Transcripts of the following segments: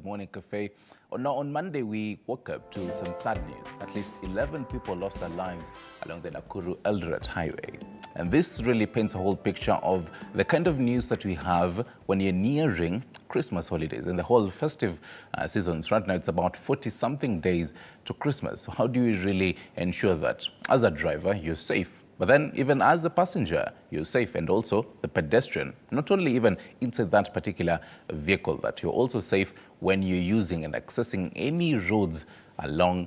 Morning Cafe. Now, on Monday, we woke up to some sad news. At least 11 people lost their lives along the Nakuru-Eldoret highway. And this really paints a whole picture of the kind of news that we have when you're nearing Christmas holidays and the whole festive seasons. Right now, it's about 40-something days to Christmas. So how do you really ensure that as a driver, you're safe? But then even as a passenger, you're safe, and also the pedestrian, not only even inside that particular vehicle, that you're also safe when you're using and accessing any roads along,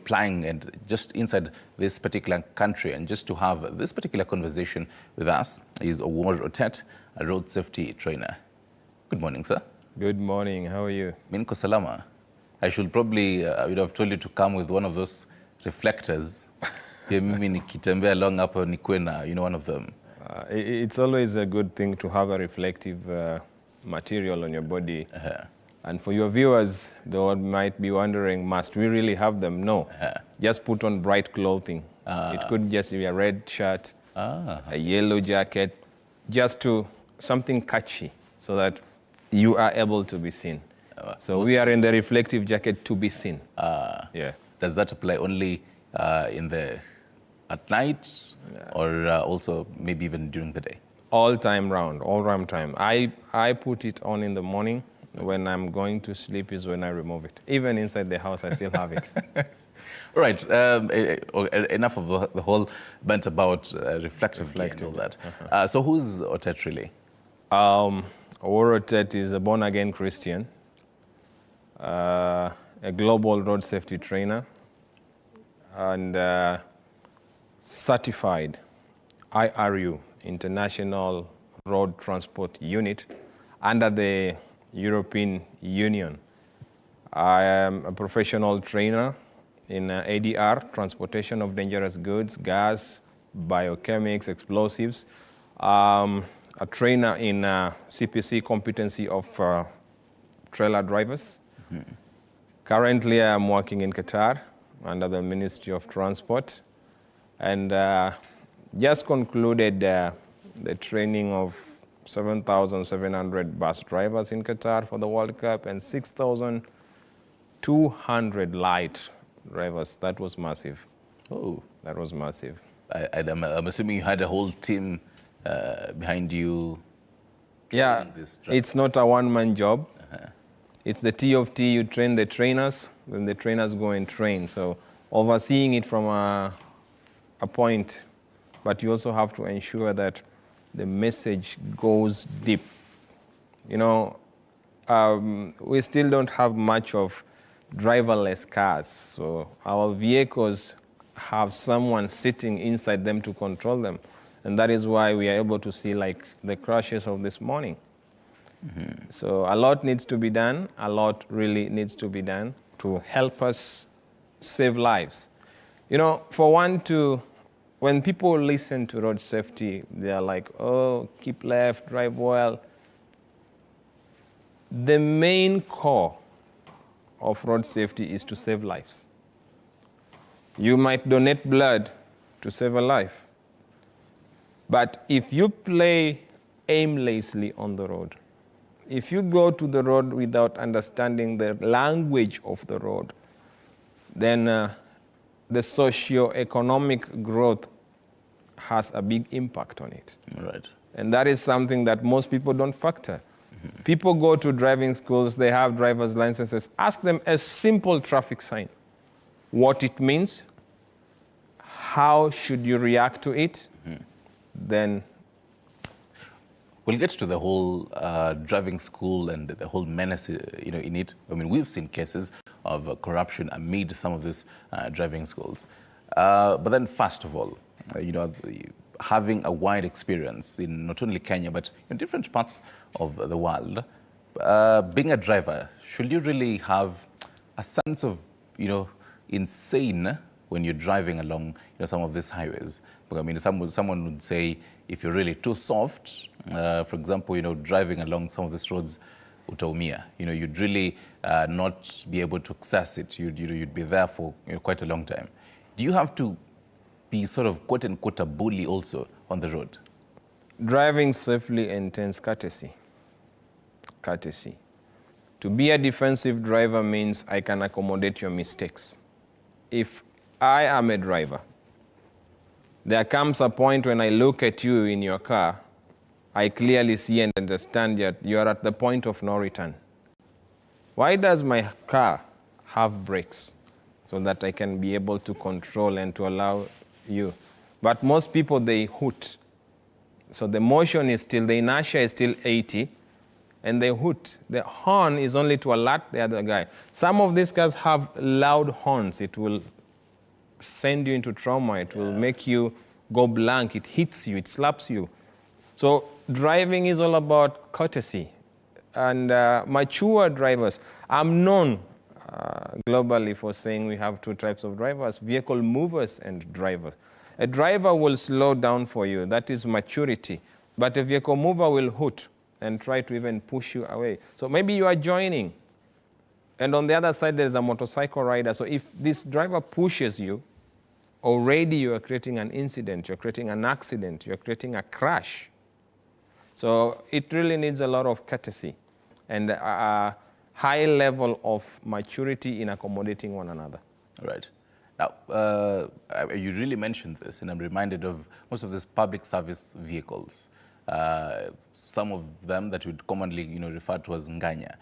plying and just inside this particular country. And just to have this particular conversation with us is Owor Otet, a road safety trainer. Good morning, sir. Good morning. How are you? Minko salama. I should probably would have told you to come with one of those reflectors. Mimi nikitembea along hapo nikuwe na, one of them. It's always a good thing to have a reflective material on your body. And for your viewers, they might be wondering, must we really have them? No. Just put on bright clothing. It could just be a red shirt, a yellow jacket, just to something catchy so that you are able to be seen. So we are in the reflective jacket to be seen. Yeah. Does that apply only at night, or also maybe even during the day? All round time. I put it on in the morning. When I'm going to sleep is when I remove it. Even inside the house, I still have it. All right. Enough of the whole bent about reflective and all that. So who's Otet really? Owor Otet is a born-again Christian, a global road safety trainer, and certified IRU, International Road Transport Unit, under the European Union. I am a professional trainer in ADR, transportation of dangerous goods, gas, biochemics, explosives. A trainer in CPC competency of trailer drivers. Currently, I'm working in Qatar under the Ministry of Transport, and just concluded the training of 7,700 bus drivers in Qatar for the World Cup and 6,200 light drivers. That was massive. Oh, that was massive. I'm assuming you had a whole team behind you. Yeah, it's not a one-man job. It's the T of T. You train the trainers, then the trainers go and train. So overseeing it from a point, but you also have to ensure that the message goes deep. We still don't have much of driverless cars. So our vehicles have someone sitting inside them to control them. And that is why we are able to see like the crashes of this morning. So a lot needs to be done. A lot really needs to be done to help us save lives. When people listen to road safety, they are like, oh, keep left, drive well. The main core of road safety is to save lives. You might donate blood to save a life. But if you play aimlessly on the road, if you go to the road without understanding the language of the road, then the socio-economic growth has a big impact on it. Right. And that is something that most people don't factor. People go to driving schools, they have driver's licenses. Ask them a simple traffic sign, what it means, how should you react to it, then... We'll get to the whole driving school and the whole menace, in it. I mean, we've seen cases of corruption amid some of these driving schools. But then, first of all, having a wide experience in not only Kenya, but in different parts of the world, being a driver, should you really have a sense of, insane when you're driving along, some of these highways? Because, I mean, someone would say, if you're really too soft, for example, driving along some of these roads, utaumia. You'd really not be able to access it. You'd be there for quite a long time. Do you have to be sort of quote-unquote a bully also on the road? Driving safely entails courtesy. To be a defensive driver means I can accommodate your mistakes. If I am a driver, there comes a point when I look at you in your car, I clearly see and understand that you are at the point of no return. Why does my car have brakes? So that I can be able to control and to allow you. But most people, they hoot. So the motion is still, the inertia is still 80, and they hoot. The horn is only to alert the other guy. Some of these cars have loud horns. It will send you into trauma. It will make you go blank. It hits you. It slaps you. So driving is all about courtesy. And mature drivers, I'm known globally for saying we have two types of drivers, vehicle movers and drivers. A driver will slow down for you. That is maturity. But a vehicle mover will hoot and try to even push you away. So maybe you are joining, and on the other side there's a motorcycle rider. So if this driver pushes you, already you are creating an incident, you're creating an accident, you're creating a crash. So it really needs a lot of courtesy and a high level of maturity in accommodating one another. Right. Now, you really mentioned this, and I'm reminded of most of these public service vehicles. Some of them that we'd commonly, refer to as nganya.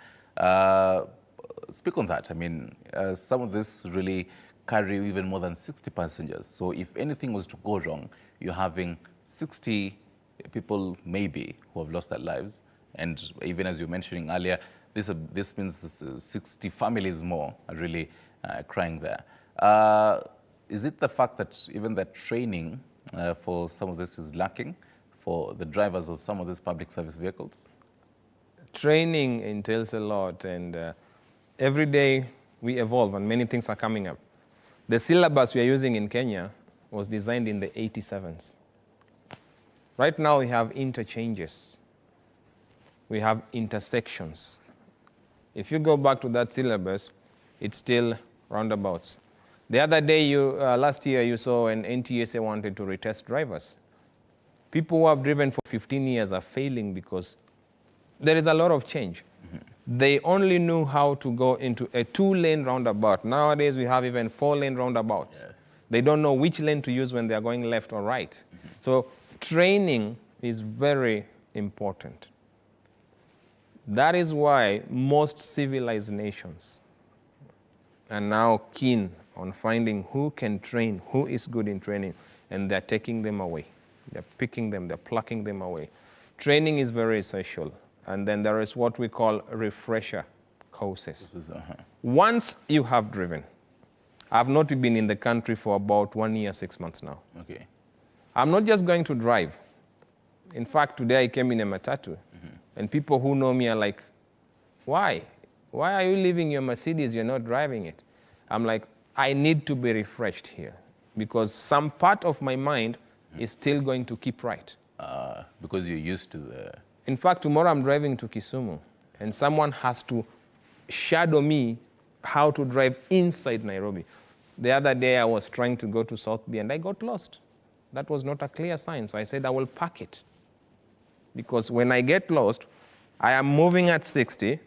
Speak on that. I mean, some of this really carry even more than 60 passengers. So if anything was to go wrong, you're having 60 people maybe who have lost their lives. And even as you were mentioning earlier, this means 60 families more are really crying there. Is it the fact that even the training for some of this is lacking for the drivers of some of these public service vehicles? Training entails a lot, and every day we evolve and many things are coming up. The syllabus we are using in Kenya was designed in the 87s. Right now we have interchanges. We have intersections. If you go back to that syllabus, it's still roundabouts. The other day, last year, you saw an NTSA wanted to retest drivers. People who have driven for 15 years are failing because there is a lot of change. Mm-hmm. They only knew how to go into a 2-lane roundabout. Nowadays, we have even 4-lane roundabouts. Yes. They don't know which lane to use when they are going left or right. Mm-hmm. So training is very important. That is why most civilized nations are now keen on finding who can train, who is good in training, and they're taking them away. They're picking them, they're plucking them away. Training is very essential. And then there is what we call refresher courses. Once you have driven, I've not been in the country for about 1 year, 6 months now. Okay. I'm not just going to drive. In fact, today I came in a matatu, and people who know me are like, why? Why are you leaving your Mercedes? You're not driving it. I'm like, I need to be refreshed here because some part of my mind is still going to keep right. Because you're used to the... In fact, tomorrow I'm driving to Kisumu, and someone has to shadow me how to drive inside Nairobi. The other day I was trying to go to South B and I got lost. That was not a clear sign, so I said I will park it. Because when I get lost, I am moving at 60,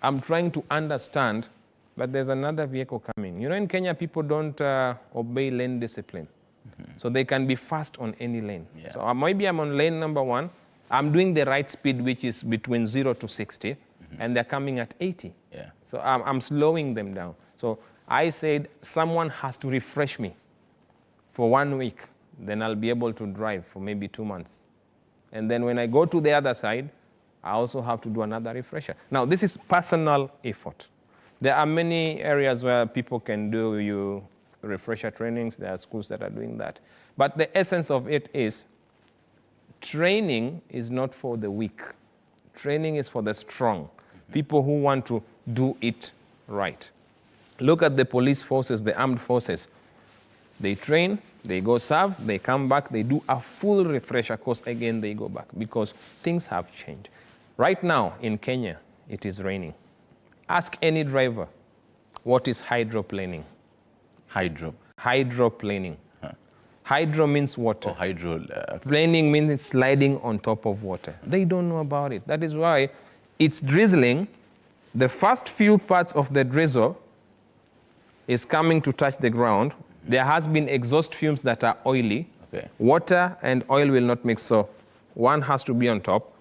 I'm trying to understand, but there's another vehicle coming. You know, in Kenya, people don't obey lane discipline. So they can be fast on any lane. Yeah. So maybe I'm on lane number 1, I'm doing the right speed, which is between 0 to 60, and they're coming at 80. Yeah. So I'm slowing them down. So I said, someone has to refresh me for 1 week. Then I'll be able to drive for maybe 2 months. And then when I go to the other side, I also have to do another refresher. Now, this is personal effort. There are many areas where people can do refresher trainings. There are schools that are doing that. But the essence of it is training is not for the weak. Training is for the strong, people who want to do it right. Look at the police forces, the armed forces. They train, they go serve, they come back, they do a full refresher course, again they go back because things have changed. Right now in Kenya, it is raining. Ask any driver, what is hydroplaning? Hydroplaning. Huh. Hydro means water. Oh, hydro. Planing means it's sliding on top of water. They don't know about it. That is why it's drizzling, the first few parts of the drizzle is coming to touch the ground. There has been exhaust fumes that are oily. Okay. Water and oil will not mix, so one has to be on top.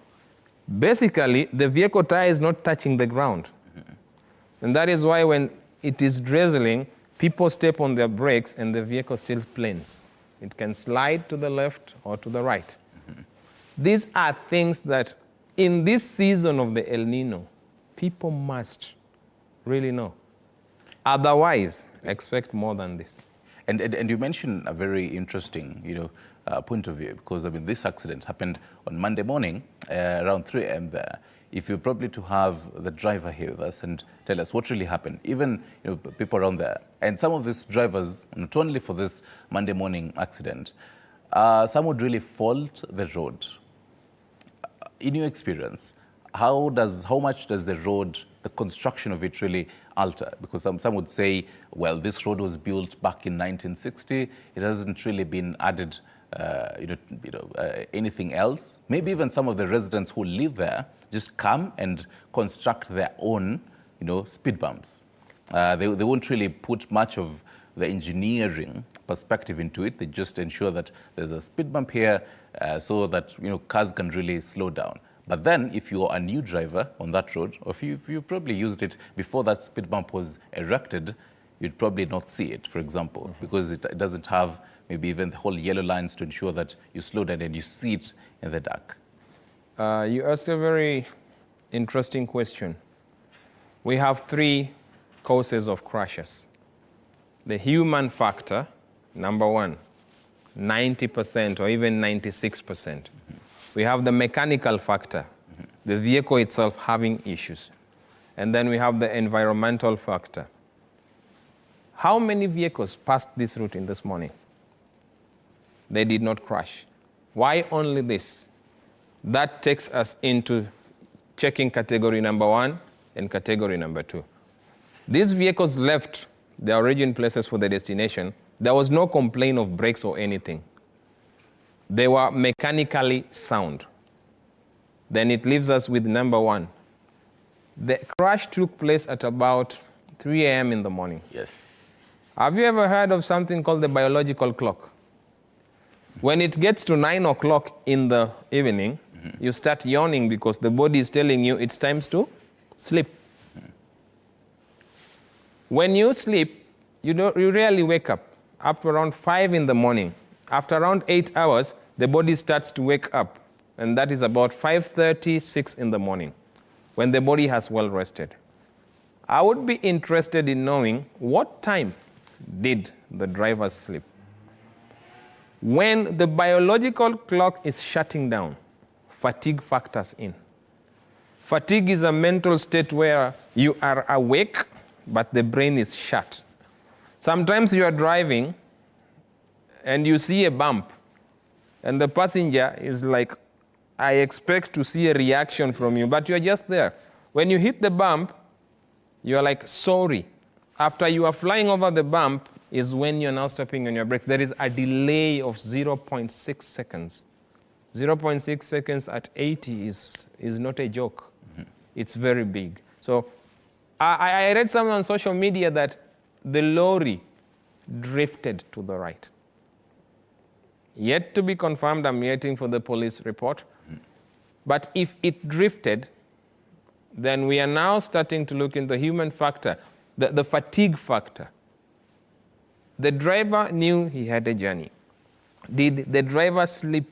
Basically, the vehicle tire is not touching the ground. And that is why when it is drizzling, people step on their brakes and the vehicle still planes. It can slide to the left or to the right. These are things that in this season of the El Nino, people must really know. Otherwise, expect more than this. And you mentioned a very interesting, point of view, because I mean this accident happened on Monday morning around 3 a.m. there. If you're probably to have the driver here with us and tell us what really happened, even people around there, and some of these drivers, not only for this Monday morning accident, some would really fault the road. In your experience, how much does the road, the construction of it really alter? Because some would say, well, this road was built back in 1960. It hasn't really been added, anything else. Maybe even some of the residents who live there just come and construct their own, speed bumps. They won't really put much of the engineering perspective into it. They just ensure that there's a speed bump here so that cars can really slow down. But then if you're a new driver on that road, or if you probably used it before that speed bump was erected, you'd probably not see it, for example, because it doesn't have maybe even the whole yellow lines to ensure that you slow down and you see it in the dark. You asked a very interesting question. We have 3 causes of crashes. The human factor, number 1, 90% or even 96%. We have the mechanical factor, the vehicle itself having issues. And then we have the environmental factor. How many vehicles passed this route in this morning? They did not crash. Why only this? That takes us into checking category number 1 and category number 2. These vehicles left their origin places for the destination. There was no complaint of brakes or anything. They were mechanically sound. Then it leaves us with number 1. The crash took place at about 3 a.m. in the morning. Yes. Have you ever heard of something called the biological clock? When it gets to 9 o'clock in the evening, you start yawning because the body is telling you it's time to sleep. When you sleep, you rarely wake up around 5 in the morning. After around 8 hours, the body starts to wake up, and that is about 5:30, 6 in the morning, when the body has well rested. I would be interested in knowing what time did the driver sleep. When the biological clock is shutting down, fatigue factors in. Fatigue is a mental state where you are awake, but the brain is shut. Sometimes you are driving and you see a bump, and the passenger is like, I expect to see a reaction from you, but you're just there. When you hit the bump, you're like, sorry. After you are flying over the bump is when you're now stepping on your brakes. There is a delay of 0.6 seconds. 0.6 seconds at 80 is not a joke. It's very big. So I read somewhere on social media that the lorry drifted to the right. Yet to be confirmed, I'm waiting for the police report. But if it drifted, then we are now starting to look into the human factor, the fatigue factor. The driver knew he had a journey. Did the driver sleep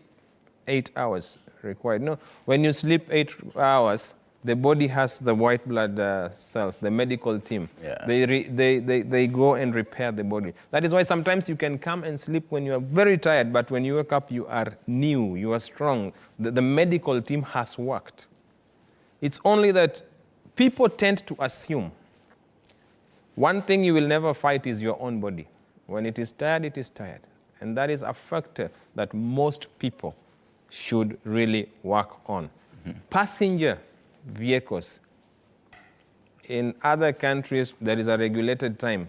8 hours required? No. When you sleep 8 hours, the body has the white blood cells, the medical team. Yeah. They go and repair the body. That is why sometimes you can come and sleep when you are very tired, but when you wake up, you are new, you are strong. The medical team has worked. It's only that people tend to assume. One thing you will never fight is your own body. When it is tired, it is tired. And that is a factor that most people should really work on. Passenger vehicles. In other countries, there is a regulated time.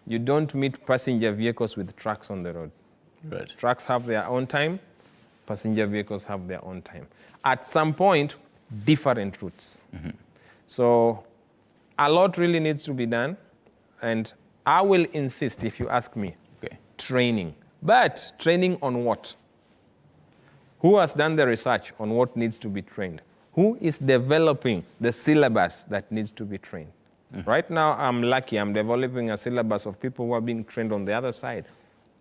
You don't meet passenger vehicles with trucks on the road. Right. Trucks have their own time. Passenger vehicles have their own time. At some point, different routes. So a lot really needs to be done, and I will insist, if you ask me, Okay. training. But training on what? Who has done the research on what needs to be trained? Who is developing the syllabus that needs to be trained? Right now, I'm lucky. I'm developing a syllabus of people who are being trained on the other side,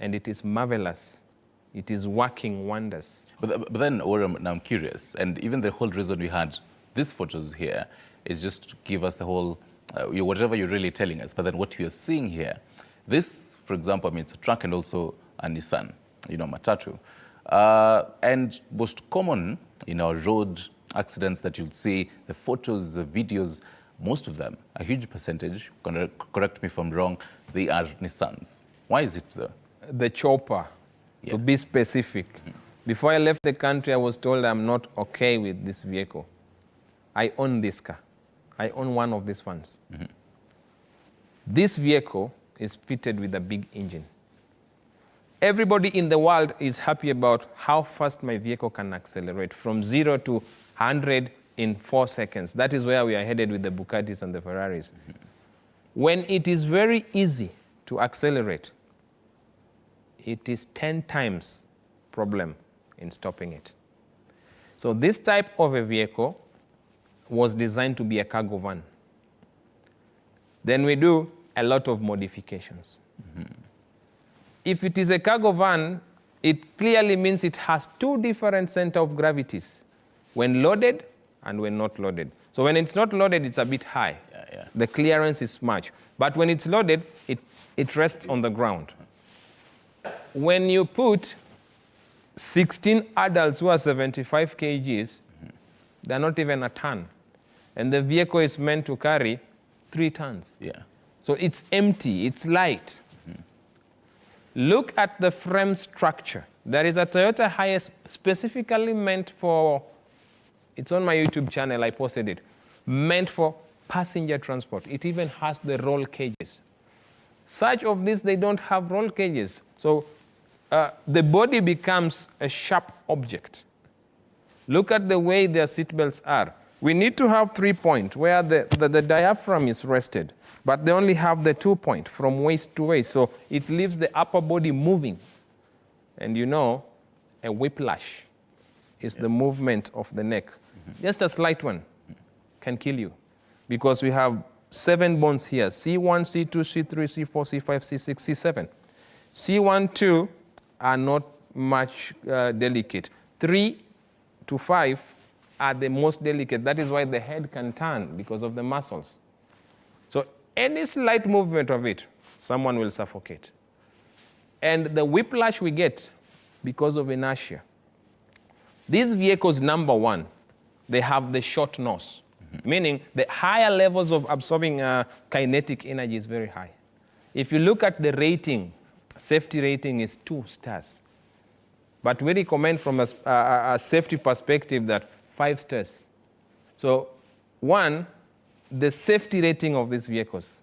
and it is marvelous. It is working wonders. But then, Orem, now I'm curious, and even the whole reason we had these photos here is just to give us the whole, whatever you're really telling us, but then what you're seeing here, this, for example, I mean, it's a truck and also a Nissan, matatu. And most common, road accidents that you'll see, the photos, the videos, most of them, a huge percentage, correct me if I'm wrong, they are Nissans. Why is it though? The chopper, to be specific. Before I left the country, I was told I'm not okay with this vehicle. I own this car. I own one of these ones. This vehicle is fitted with a big engine. Everybody in the world is happy about how fast my vehicle can accelerate from 0 to 100 in 4 seconds. That is where we are headed with the Bugattis and the Ferraris. When it is very easy to accelerate, it is 10 times problem in stopping it. So this type of a vehicle was designed to be a cargo van. Then we do a lot of modifications. If it is a cargo van, it clearly means it has two different center of gravities, when loaded and when not loaded. So when it's not loaded, it's a bit high. The clearance is much. But when it's loaded, it rests on the ground. When you put 16 adults who are 75 kgs, they're not even a ton. And the vehicle is meant to carry 3 tons. So it's empty, it's light. Look at the frame structure. There is a Toyota Hiace specifically meant for, it's on my YouTube channel, I posted it, meant for passenger transport. It even has the roll cages. Such of this, they don't have roll cages. So the body becomes a sharp object. Look at the way their seatbelts are. We need to have 3-point where the diaphragm is rested, but they only have the 2-point from waist to waist. So it leaves the upper body moving. And a whiplash is the movement of the neck. Just a slight one can kill you, because we have 7 bones here: C1, C2, C3, C4, C5, C6, C7. C1, 2 are not much delicate. 3 to 5 are the most delicate. That is why the head can turn, because of the muscles. So any slight movement of it, someone will suffocate. And the whiplash we get because of inertia. These vehicles, number one, they have the short nose, meaning the higher levels of absorbing kinetic energy is very high. If you look at the rating, safety rating is 2 stars. But we recommend from a safety perspective that 5 stars. So 1, the safety rating of these vehicles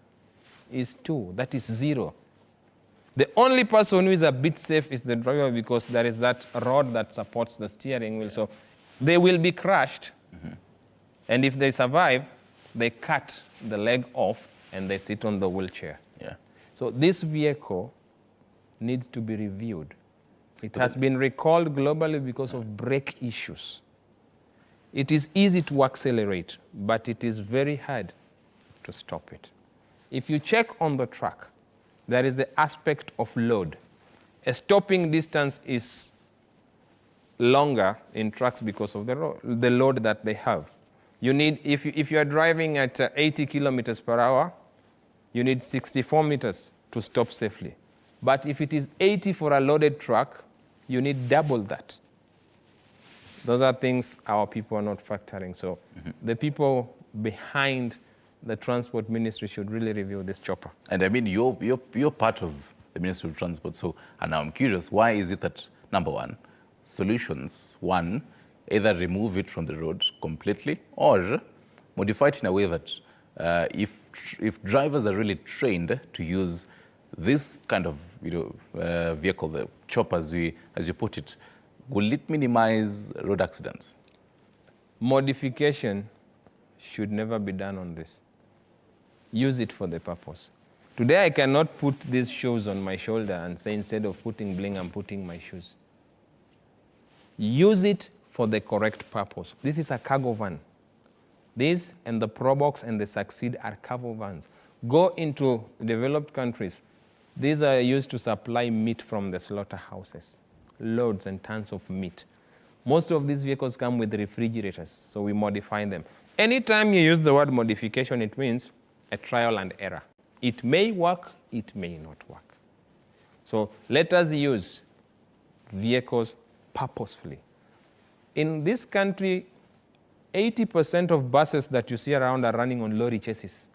is 2. That is 0. The only person who is a bit safe is the driver, because there is that rod that supports the steering wheel. So they will be crushed. And if they survive, they cut the leg off and they sit on the wheelchair. So this vehicle needs to be reviewed. It has been recalled globally because of brake issues. It is easy to accelerate, but it is very hard to stop it. If you check on the truck, there is the aspect of load. A stopping distance is longer in trucks because of the load that they have. You need, if you are driving at 80 kilometers per hour, you need 64 meters to stop safely. But if it is 80 for a loaded truck, you need double that. Those are things our people are not factoring. So the people behind the transport ministry should really review this chopper. And I mean, you're part of the Ministry of Transport. So, and now I'm curious, why is it that, number one, solutions, one, either remove it from the road completely or modify it in a way that if drivers are really trained to use this kind of vehicle, the chopper, as you put it, will it minimize road accidents? Modification should never be done on this. use it for the purpose. Today I cannot put these shoes on my shoulder and say instead of putting bling, I'm putting my shoes. Use it for the correct purpose. This is a cargo van. This and the Probox and the Succeed are cargo vans. Go into developed countries. These are used to supply meat from the slaughterhouses. Loads and tons of meat. Most of these vehicles come with refrigerators, so we modify them. Anytime you use the word modification, it means a trial and error. It may work, it may not work. So let us use vehicles purposefully. In this country, 80% of buses that you see around are running on lorry chassis.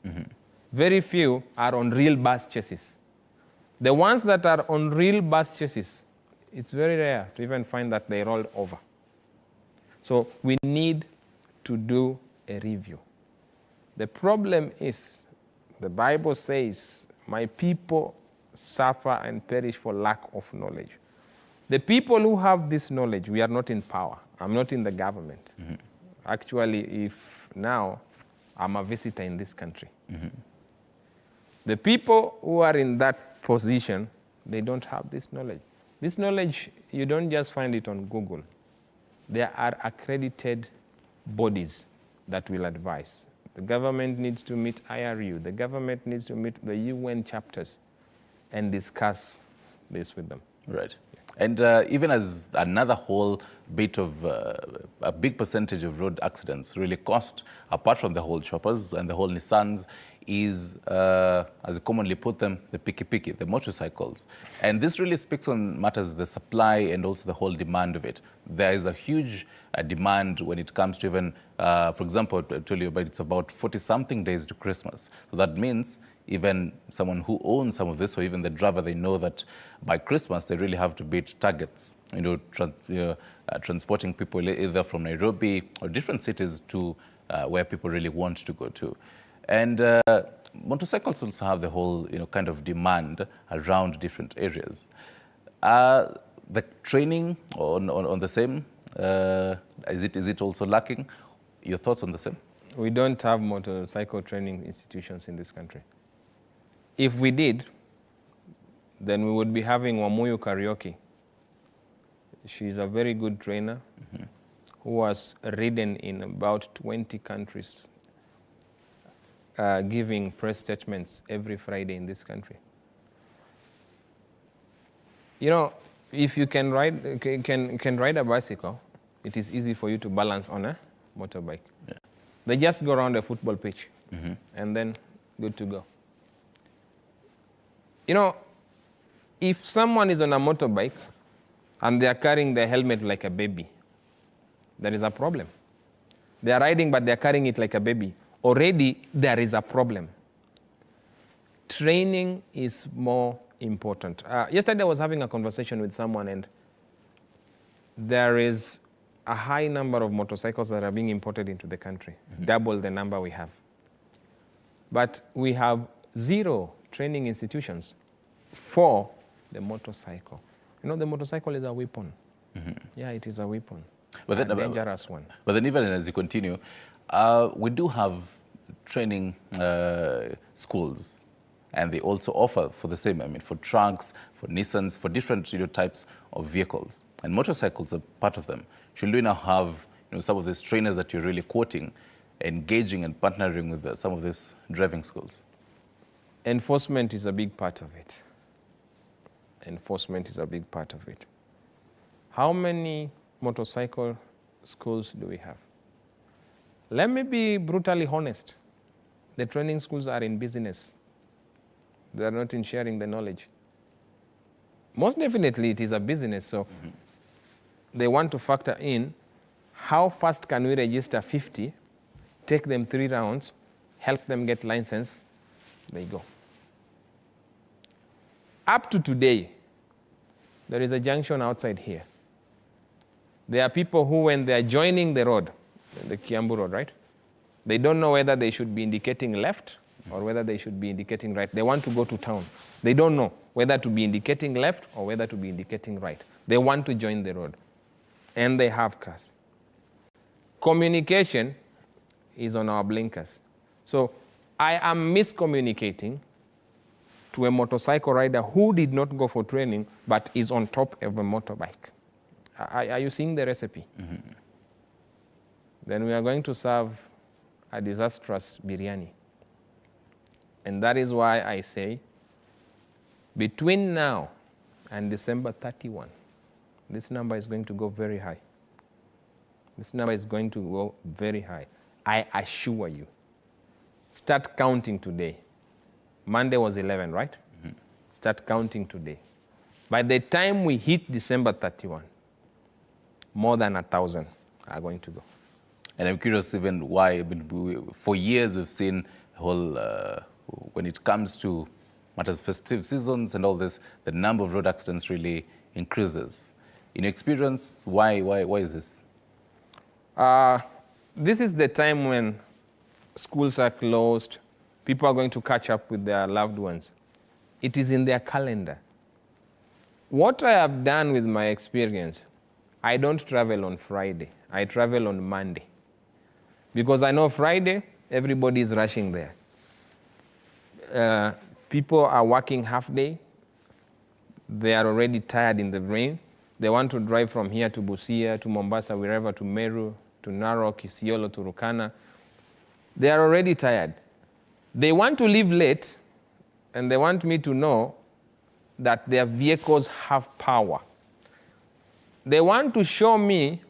Very few are on real bus chassis. The ones that are on real bus chassis, it's very rare to even find that they rolled over. So we need to do a review. The problem is, the Bible says, my people suffer and perish for lack of knowledge. The people who have this knowledge, we are not in power. I'm not in the government. Actually, if now, I'm a visitor in this country. The people who are in that position, they don't have this knowledge. This knowledge, you don't just find it on Google. There are accredited bodies that will advise. The government needs to meet IRU. The government needs to meet the UN chapters and discuss this with them. Right. And even as another whole bit of, a big percentage of road accidents really cost, apart from the whole choppers and the whole Nissans, is, as you commonly put them, the piki-piki, the motorcycles. And this really speaks on matters, the supply and also the whole demand of it. There is a huge demand when it comes to even, for example, I tell you about it's about 40-something days to Christmas. So that means even someone who owns some of this, or even the driver, they know that by Christmas they really have to beat targets, transporting people either from Nairobi or different cities to where people really want to go to. And motorcycles also have the whole, kind of demand around different areas. The training on the same, is it also lacking? Your thoughts on the same? We don't have motorcycle training institutions in this country. If we did, then we would be having Wamuyu Karaoke. She's a very good trainer who has ridden in about 20 countries, giving press statements every Friday in this country. If you can ride a bicycle, it is easy for you to balance on a motorbike. Yeah. They just go around a football pitch and then good to go. If someone is on a motorbike and they are carrying their helmet like a baby, there is a problem. They are riding, but they are carrying it like a baby. Already, there is a problem. Training is more important. Yesterday, I was having a conversation with someone, and there is a high number of motorcycles that are being imported into the country, double the number we have. But we have 0 training institutions for the motorcycle. The motorcycle is a weapon. Yeah, it is a weapon. But then, a dangerous one. But then even as you continue, we do have training schools, and they also offer for the same, for trucks, for Nissans, for different types of vehicles. And motorcycles are part of them. Should we now have some of these trainers that you're really quoting, engaging and partnering with some of these driving schools? Enforcement is a big part of it. Enforcement is a big part of it. How many motorcycle schools do we have? Let me be brutally honest. The training schools are in business. They are not in sharing the knowledge. Most definitely it is a business, so they want to factor in how fast can we register 50, take them 3 rounds, help them get license, they go. Up to today, there is a junction outside here. There are people who, when they are joining the road, the Kiambu Road, right? They don't know whether they should be indicating left or whether they should be indicating right. They want to go to town. They don't know whether to be indicating left or whether to be indicating right. They want to join the road. And they have cars. Communication is on our blinkers. So I am miscommunicating to a motorcycle rider who did not go for training but is on top of a motorbike. Are you seeing the recipe? Then we are going to serve a disastrous biryani. And that is why I say, between now and December 31, this number is going to go very high. This number is going to go very high. I assure you. Start counting today. Monday was 11, right? Start counting today. By the time we hit December 31, more than 1,000 are going to go. And I'm curious even why. I mean, for years we've seen the whole, when it comes to matters festive seasons and all this, the number of road accidents really increases. In your experience, why is this? This is the time when schools are closed, people are going to catch up with their loved ones. It is in their calendar. What I have done with my experience, I don't travel on Friday. I travel on Monday. Because I know Friday, everybody is rushing there. People are working half day. They are already tired in the rain. They want to drive from here to Busia, to Mombasa, wherever, to Meru, to Narok, Isiolo, to Rukana. They are already tired. They want to leave late, and they want me to know that their vehicles have power. They want to show me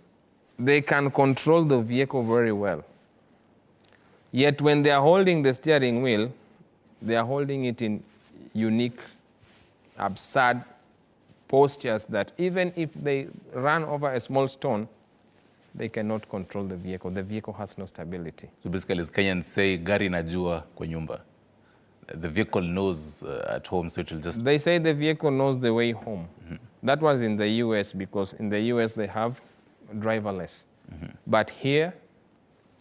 they can control the vehicle very well. Yet when they are holding the steering wheel, they are holding it in unique, absurd postures that even if they run over a small stone, they cannot control the vehicle. The vehicle has no stability. So basically, as Kenyans say, gari najua kwa nyumba. The vehicle knows at home, so it will just... They say the vehicle knows the way home. That was in the US, because in the US they have driverless. But here,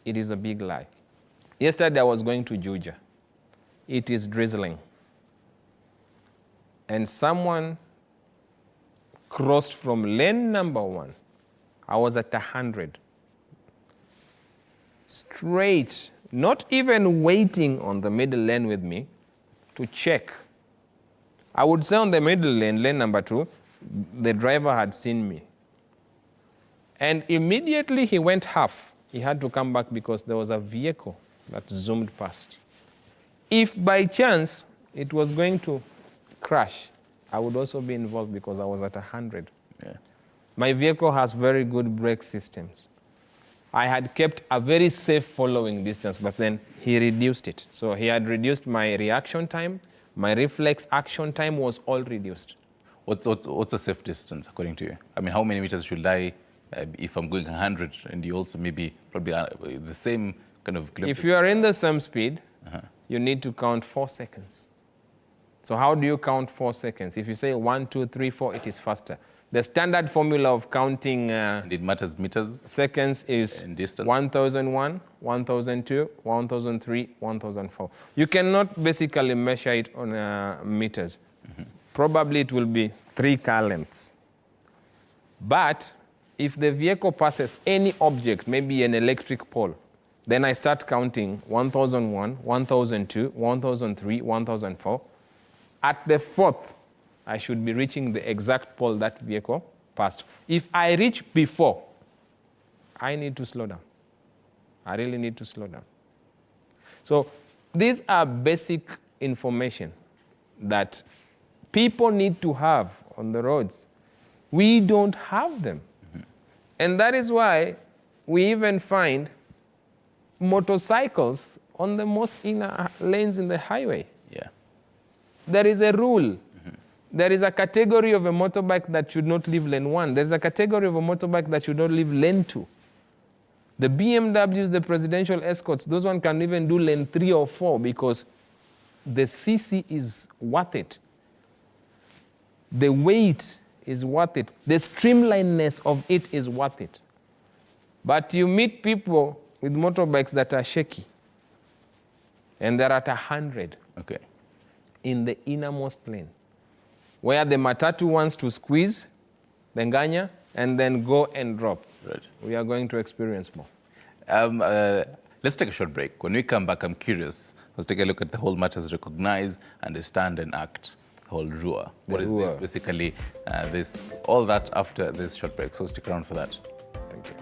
it is a big lie. Yesterday I was going to Juja. It is drizzling. And someone crossed from lane number 1. I was at 100. Straight, not even waiting on the middle lane with me to check. I would say on the middle lane, lane number 2, the driver had seen me. And immediately he went half. He had to come back because there was a vehicle that zoomed past. If by chance it was going to crash, I would also be involved because I was at 100. Yeah. My vehicle has very good brake systems. I had kept a very safe following distance, but then he reduced it. So he had reduced my reaction time. My reflex action time was all reduced. What's a safe distance according to you? I mean, how many meters should I, if I'm going 100 and you also maybe probably the same kind of... If you are in the same speed, you need to count 4 seconds. So how do you count 4 seconds? If you say 1, 2, 3, 4, it is faster. The standard formula of counting and it matters meters, seconds is 1001, 1002, 1003, 1004. You cannot basically measure it on meters. Probably it will be 3 car lengths. But if the vehicle passes any object, maybe an electric pole, then I start counting 1001, 1002, 1003, 1004. At the 4th, I should be reaching the exact pole that vehicle passed. If I reach before, I need to slow down. I really need to slow down. So these are basic information that people need to have on the roads. We don't have them. And that is why we even find motorcycles on the most inner lanes in the highway. Yeah. There is a rule. There is a category of a motorbike that should not leave lane 1. There's a category of a motorbike that should not leave lane 2. The BMWs, the presidential escorts, those ones can even do lane 3 or 4 because the CC is worth it. The weight is worth it. The streamlinedness of it is worth it. But you meet people with motorbikes that are shaky, and they're at 100 in the innermost lane, where the matatu wants to squeeze the nganya and then go and drop. Right. We are going to experience more. Let's take a short break. When we come back, I'm curious. Let's take a look at the whole matters recognize, understand, and act. The whole RUA. What is this? Basically, all that after this short break. So stick around for that. Thank you.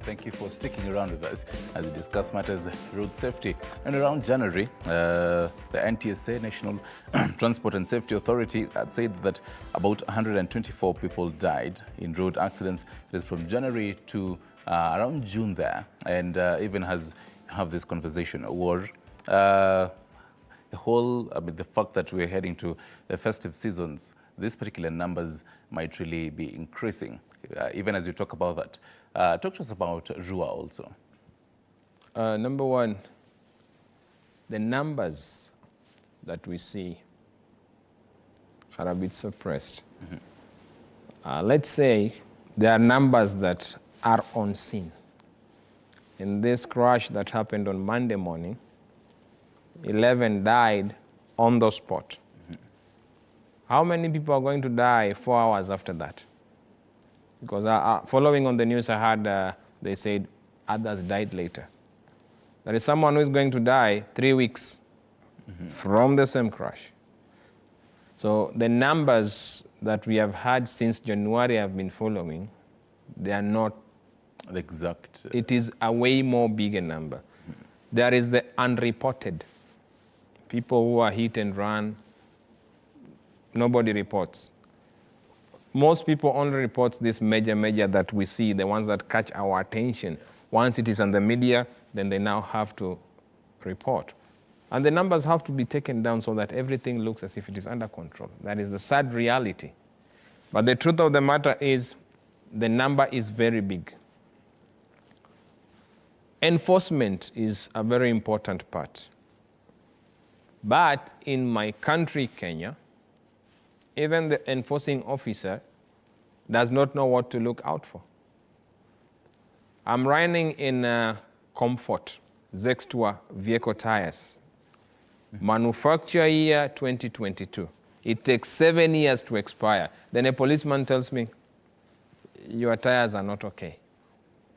Thank you for sticking around with us as we discuss matters road safety. And around January, the NTSA, National Transport and Safety Authority, had said that about 124 people died in road accidents. It is from January to around June there, and even have this conversation or the fact that we're heading to the festive seasons, these particular numbers might really be increasing. Even as you talk about that, talk to us about RUA also. Number one, the numbers that we see are a bit suppressed. Let's say there are numbers that are on scene. In this crash that happened on Monday morning, 11 died on the spot. How many people are going to die 4 hours after that? Because following on the news I heard, they said others died later. There is someone who is going to die 3 weeks from the same crash. So the numbers that we have had since January have been following, they are not exact. It is a way more bigger number. There is the unreported. People who are hit and run, nobody reports. Most people only report this major that we see, the ones that catch our attention. Once it is on the media, then they now have to report. And the numbers have to be taken down so that everything looks as if it is under control. That is the sad reality. But the truth of the matter is, the number is very big. Enforcement is a very important part. But in my country, Kenya, even the enforcing officer does not know what to look out for. I'm running in Comfort, Zextua vehicle tires. Manufacture year 2022. It takes 7 years to expire. Then a policeman tells me, your tires are not okay.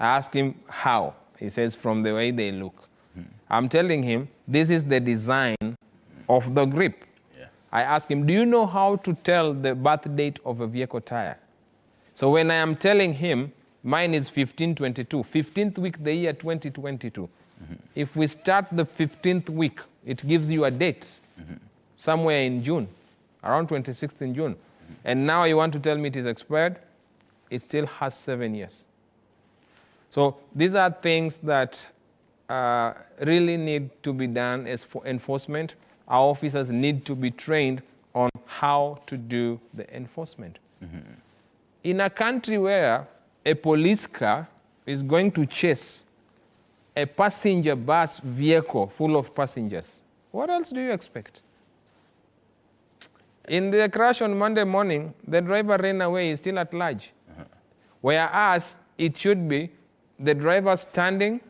I ask him how. He says, from the way they look. I'm telling him, this is the design of the grip. I ask him, do you know how to tell the birth date of a vehicle tire? So when I am telling him, mine is 1522, 15th week, the year 2022. If we start the 15th week, it gives you a date, somewhere in June, around 26th in June. And now you want to tell me it is expired? It still has 7 years. So these are things that really need to be done as for enforcement. Our officers need to be trained on how to do the enforcement. In a country where a police car is going to chase a passenger bus vehicle full of passengers, what else do you expect? In the crash on Monday morning, the driver ran away, he's still at large. Whereas it should be the driver standing,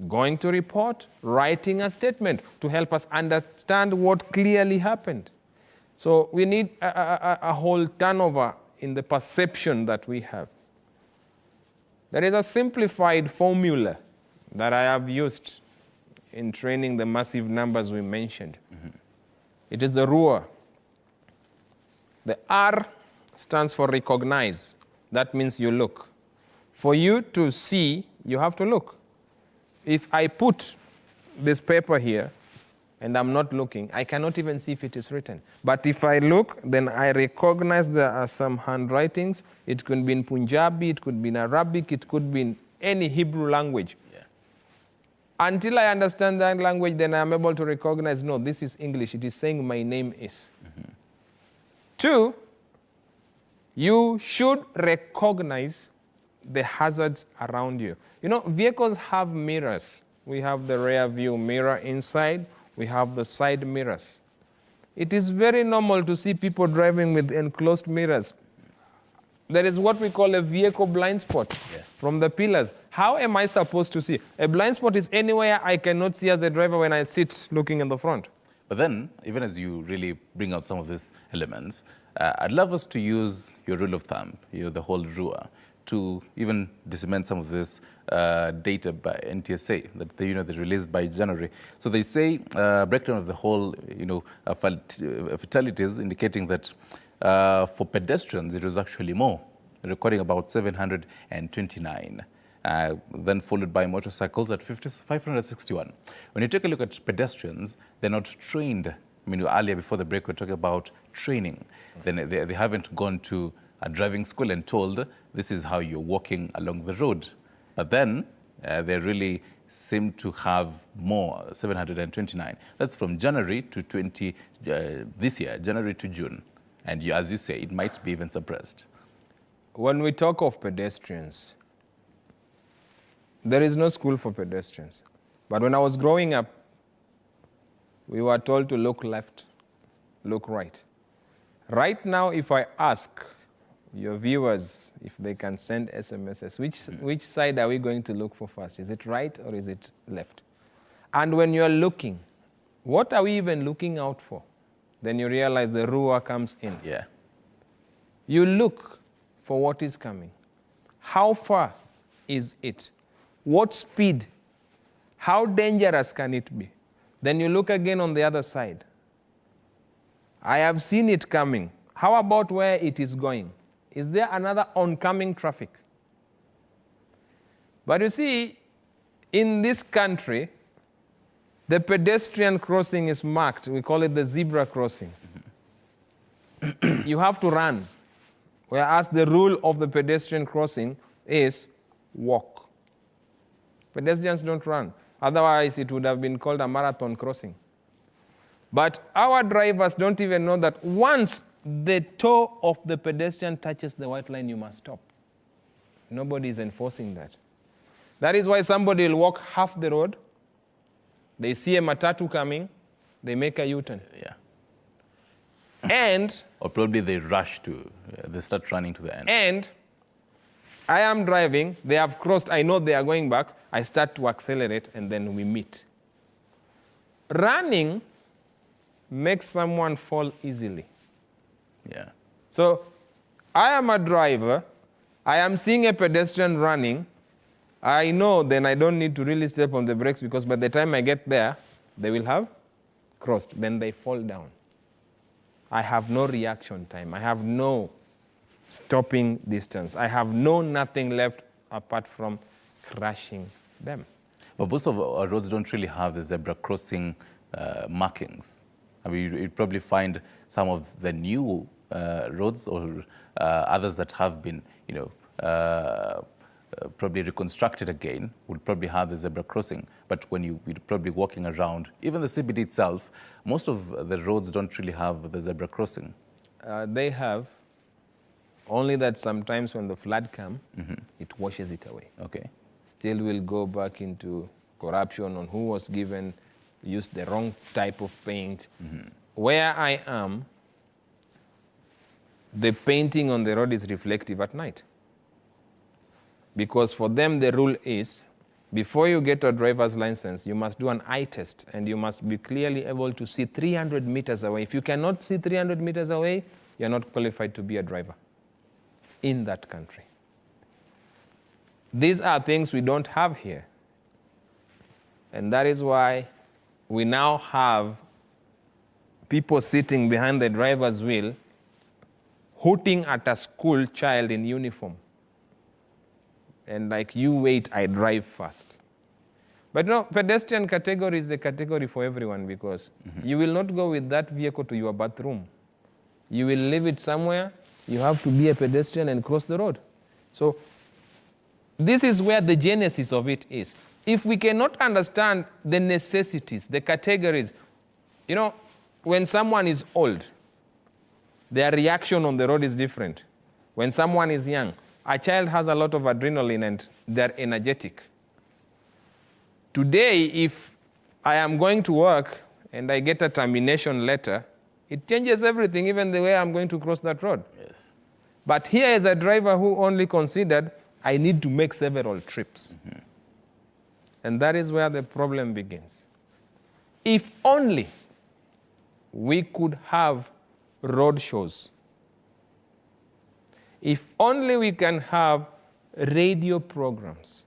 going to report, writing a statement to help us understand what clearly happened. So we need a whole turnover in the perception that we have. There is a simplified formula that I have used in training the massive numbers we mentioned. It is the RUA. The R stands for recognize. That means you look. For you to see, you have to look. If I put this paper here and I'm not looking, I cannot even see if it is written. But if I look, then I recognize there are some handwritings. It could be in Punjabi, it could be in Arabic, it could be in any Hebrew language. Yeah. Until I understand that language, then I'm able to recognize, no, this is English. It is saying my name is. Two, you should recognize the hazards around you. You know, vehicles have mirrors. We have the rear view mirror inside. We have the side mirrors. It is very normal to see people driving with enclosed mirrors. There is what we call a vehicle blind spot from the pillars. How am I supposed to see? A blind spot is anywhere I cannot see as a driver when I sit looking in the front. But then, even as you really bring out some of these elements, I'd love us to use your rule of thumb, the whole RUA, to even disseminate some of this data by NTSA that they released by January. So they say breakdown of the whole, fatalities, indicating that for pedestrians it was actually more, recording about 729. Then followed by motorcycles at 561. When you take a look at pedestrians, they're not trained. I mean, earlier before the break, we were talking about training. Then they haven't gone to a driving school and told this is how you're walking along the road. But then they really seem to have more, 729. That's from January to this year, January to June. And as you say, it might be even suppressed. When we talk of pedestrians, there is no school for pedestrians. But when I was growing up, we were told to look left, look right. Right now, if I ask your viewers if they can send SMSs, which side are we going to look for first? Is it right or is it left? And when you're looking, what are we even looking out for? Then you realize the RUA comes in. Yeah. You look for what is coming. How far is it? What speed? How dangerous can it be? Then you look again on the other side. I have seen it coming. How about where it is going? Is there another oncoming traffic? But you see, in this country, the pedestrian crossing is marked. We call it the zebra crossing. You have to run. Whereas the rule of the pedestrian crossing is walk. Pedestrians don't run. Otherwise, it would have been called a marathon crossing. But our drivers don't even know that once the toe of the pedestrian touches the white line, you must stop. Nobody is enforcing that. That is why somebody will walk half the road. They see a matatu coming. They make a U-turn. Yeah. And or probably they rush to, they start running to the end. And I am driving, they have crossed, I know they are going back, I start to accelerate, and then we meet. Running makes someone fall easily. Yeah. So I am a driver, I am seeing a pedestrian running, I know then I don't need to really step on the brakes because by the time I get there, they will have crossed, then they fall down. I have no reaction time. I have no stopping distance. I have no nothing left apart from crashing them. But most of our roads don't really have the zebra crossing markings. I mean, you'd probably find some of the new roads or others that have been, probably reconstructed again would probably have the zebra crossing. But when you're probably walking around, even the CBD itself, most of the roads don't really have the zebra crossing. They have, only that sometimes when the flood comes, it washes it away. Okay. Still we'll go back into corruption on who was given, used the wrong type of paint. Where I am, the painting on the road is reflective at night. Because for them, the rule is, before you get a driver's license, you must do an eye test, and you must be clearly able to see 300 meters away. If you cannot see 300 meters away, you're not qualified to be a driver in that country. These are things we don't have here. And that is why we now have people sitting behind the driver's wheel hooting at a school child in uniform. And like, you wait, I drive first. But no, pedestrian category is the category for everyone, because you will not go with that vehicle to your bathroom. You will leave it somewhere. You have to be a pedestrian and cross the road. So this is where the genesis of it is. If we cannot understand the necessities, the categories, you know, when someone is old, their reaction on the road is different. When someone is young, a child has a lot of adrenaline and they're energetic. Today, if I am going to work and I get a termination letter, it changes everything, even the way I'm going to cross that road. Yes. But here is a driver who only considered, I need to make several trips. And that is where the problem begins. If only we could have road shows. If only we can have radio programs.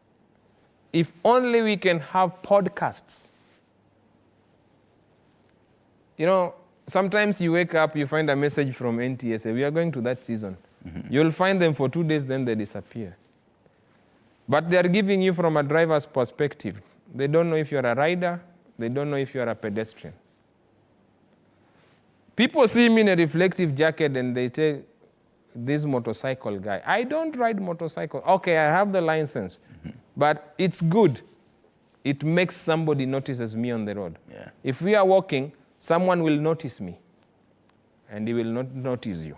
If only we can have podcasts. You know, sometimes you wake up, you find a message from NTSA, we are going to that season. You'll find them for 2 days, then they disappear. But they're giving you from a driver's perspective. They don't know if you're a rider, they don't know if you're a pedestrian. People see me in a reflective jacket and they say, this motorcycle guy. I don't ride motorcycle. Okay, I have the license, but it's good. It makes somebody notices me on the road. Yeah. If we are walking, someone will notice me, and he will not notice you,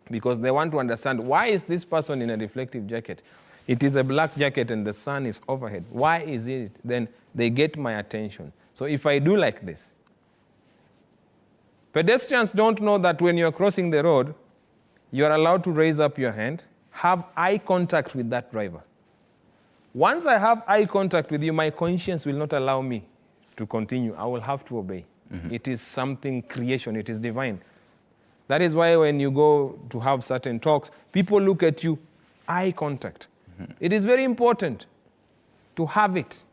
because they want to understand, why is this person in a reflective jacket? It is a black jacket and the sun is overhead. Why is it? Then they get my attention. So if I do like this, pedestrians don't know that when you're crossing the road, you are allowed to raise up your hand, have eye contact with that driver. Once I have eye contact with you, my conscience will not allow me to continue. I will have to obey. It is something creation. It is divine. That is why when you go to have certain talks, people look at you, eye contact. It is very important to have it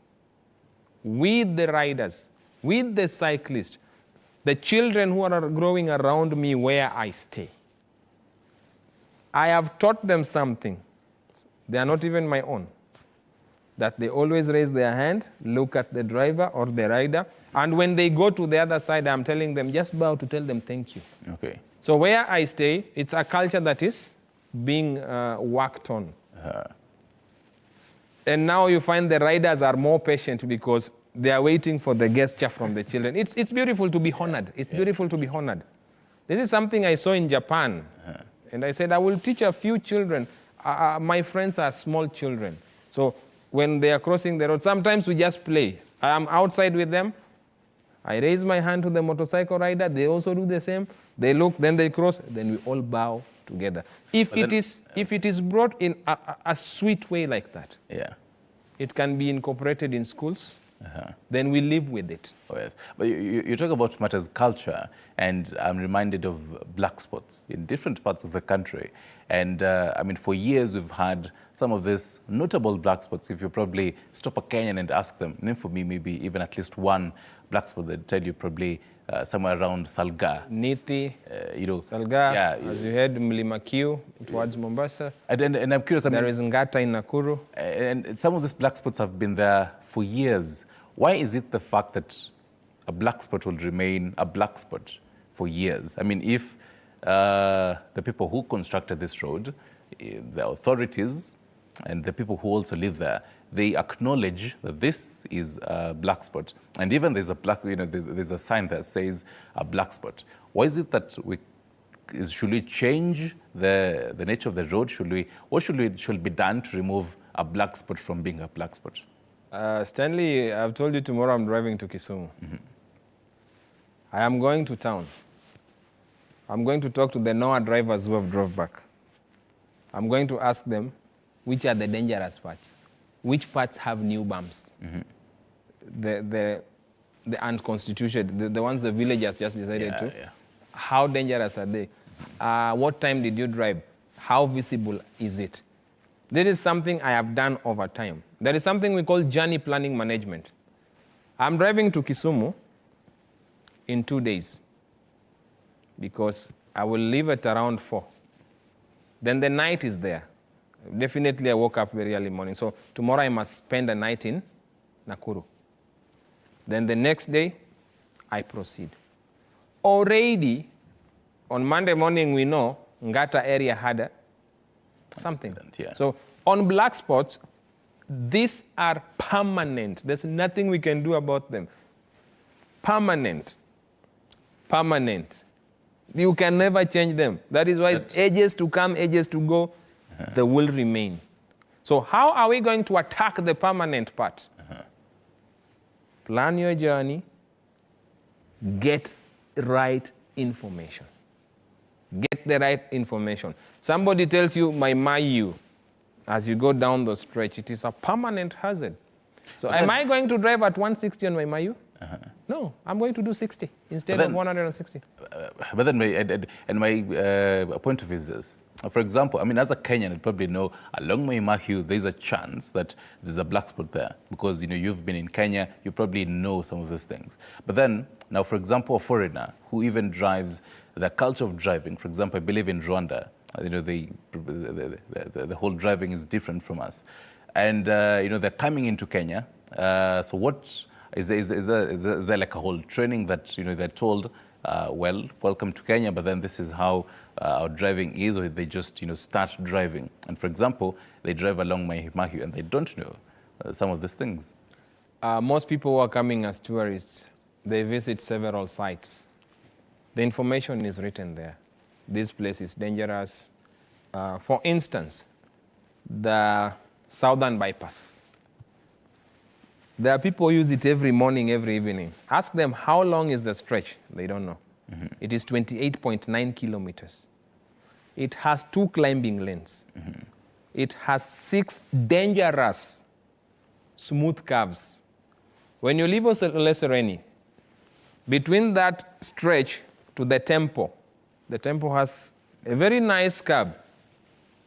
with the riders, with the cyclists, the children who are growing around me where I stay. I have taught them something. They are not even my own. That they always raise their hand, look at the driver or the rider, and when they go to the other side, I'm telling them, just bow to tell them thank you. Okay. So where I stay, it's a culture that is being worked on. And now you find the riders are more patient because they are waiting for the gesture from the children. It's beautiful to be honored. It's beautiful to be honored. This is something I saw in Japan. And I said, I will teach a few children. My friends are small children. So when they are crossing the road, sometimes we just play. I am outside with them. I raise my hand to the motorcycle rider. They also do the same. They look, then they cross. Then we all bow together. If it is brought in a sweet way like that, it can be incorporated in schools. Then we live with it. Oh, yes. But you talk about matters culture, and I'm reminded of black spots in different parts of the country. And I mean, for years we've had some of these notable black spots. If you probably stop a Kenyan and ask them, name for me maybe even at least one black spot, they'd tell you probably somewhere around Salga. Nithi, you know, Salga, yeah, as you heard, Mlima Kiu towards Mombasa. And I'm curious, I mean, there is Ngata in Nakuru. And some of these black spots have been there for years. Why is it the fact that a black spot will remain a black spot for years? I mean, if the people who constructed this road, the authorities and the people who also live there, they acknowledge that this is a black spot. And even there's a black, you know, there's a sign that says a black spot. Why is it that should we change the nature of the road? What should be done to remove a black spot from being a black spot? Stanley, I've told you tomorrow I'm driving to Kisumu. I am going to town. I'm going to talk to the Noah drivers who have drove back. I'm going to ask them which are the dangerous parts. Which parts have new bumps? The unconstituted, the ones the villagers just decided to. Yeah. How dangerous are they? What time did you drive? How visible is it? This is something I have done over time. There is something we call journey planning management. I'm driving to Kisumu in 2 days because I will leave at around 4. Then the night is there. Definitely I woke up very early morning. So tomorrow I must spend a night in Nakuru. Then the next day, I proceed. Already, on Monday morning, we know Ngata area had something. Accident, yeah. So on black spots, these are permanent. There's nothing we can do about them. Permanent. Permanent. You can never change them. That is why it's ages to come, ages to go, they will remain. So how are we going to attack the permanent part? Plan your journey, get right information. Get the right information. Somebody tells you, my Mayu, as you go down the stretch, it is a permanent hazard. So am I going to drive at 160 on my Mayu? No, I'm going to do 60 instead of 160. But then my point of view is this. For example, I mean, as a Kenyan, you probably know along my Mahiu, there's a chance that there's a black spot there because, you know, you've been in Kenya, you probably know some of those things. But then, now, for example, a foreigner who even drives, the culture of driving, for example, I believe in Rwanda, you know, the whole driving is different from us. And, you know, they're coming into Kenya. So what, is there like a whole training that, you know, they're told, well, welcome to Kenya, but then this is how our driving is, or they just, you know, start driving. And for example, they drive along Mahimahiu and they don't know some of these things. Most people who are coming as tourists, they visit several sites. The information is written there. This place is dangerous. For instance, the Southern Bypass. There are people who use it every morning, every evening. Ask them how long is the stretch. They don't know. It is 28.9 kilometers. It has 2 climbing lanes. It has 6 dangerous smooth curves. When you leave Lesereni, between that stretch to the temple has a very nice curve.